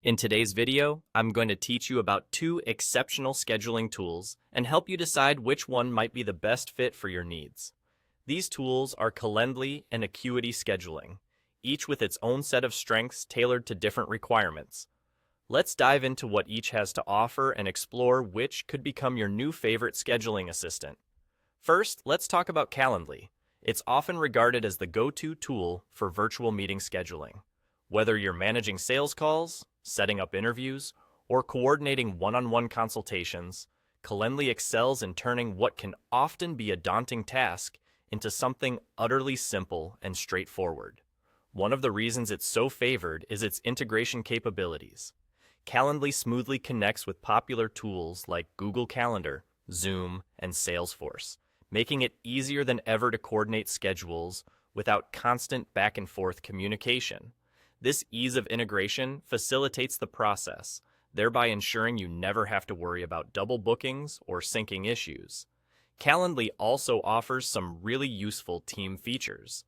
In today's video, I'm going to teach you about two exceptional scheduling tools and help you decide which one might be the best fit for your needs. These tools are Calendly and Acuity Scheduling, each with its own set of strengths tailored to different requirements. Let's dive into what each has to offer and explore which could become your new favorite scheduling assistant. First, let's talk about Calendly. It's often regarded as the go-to tool for virtual meeting scheduling. Whether you're managing sales calls, setting up interviews, or coordinating one-on-one consultations, Calendly excels in turning what can often be a daunting task into something utterly simple and straightforward. One of the reasons it's so favored is its integration capabilities. Calendly smoothly connects with popular tools like Google Calendar, Zoom, and Salesforce, making it easier than ever to coordinate schedules without constant back-and-forth communication. This ease of integration facilitates the process, thereby ensuring you never have to worry about double bookings or syncing issues. Calendly also offers some really useful team features.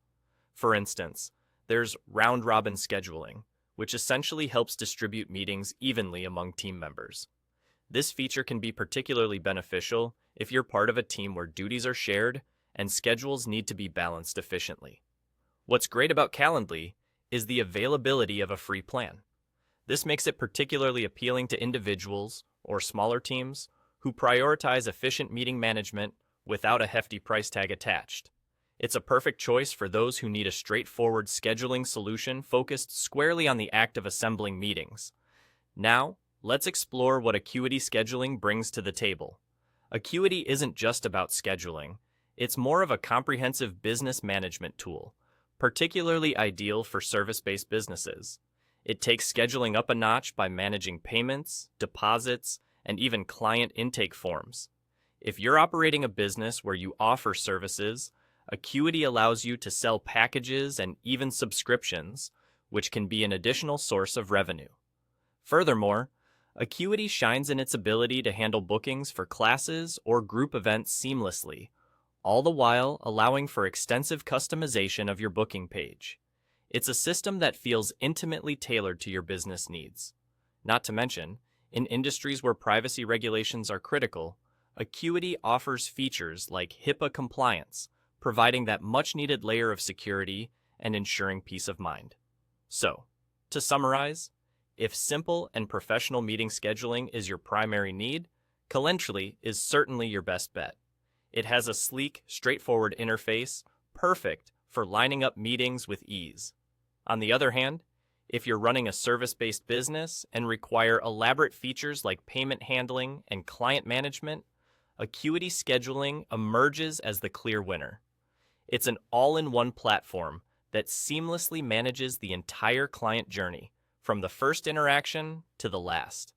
For instance, there's round-robin scheduling, which essentially helps distribute meetings evenly among team members. This feature can be particularly beneficial if you're part of a team where duties are shared and schedules need to be balanced efficiently. What's great about Calendly is the availability of a free plan. This makes it particularly appealing to individuals or smaller teams who prioritize efficient meeting management without a hefty price tag attached. It's a perfect choice for those who need a straightforward scheduling solution focused squarely on the act of assembling meetings. Now, let's explore what Acuity Scheduling brings to the table. Acuity isn't just about scheduling, it's more of a comprehensive business management tool, particularly ideal for service-based businesses. It takes scheduling up a notch by managing payments, deposits, and even client intake forms. If you're operating a business where you offer services, Acuity allows you to sell packages and even subscriptions, which can be an additional source of revenue. Furthermore, Acuity shines in its ability to handle bookings for classes or group events seamlessly, all the while allowing for extensive customization of your booking page. It's a system that feels intimately tailored to your business needs. Not to mention, in industries where privacy regulations are critical, Acuity offers features like HIPAA compliance, providing that much-needed layer of security and ensuring peace of mind. So, to summarize, if simple and professional meeting scheduling is your primary need, Calendly is certainly your best bet. It has a sleek, straightforward interface, perfect for lining up meetings with ease. On the other hand, if you're running a service-based business and require elaborate features like payment handling and client management, Acuity Scheduling emerges as the clear winner. It's an all-in-one platform that seamlessly manages the entire client journey, from the first interaction to the last.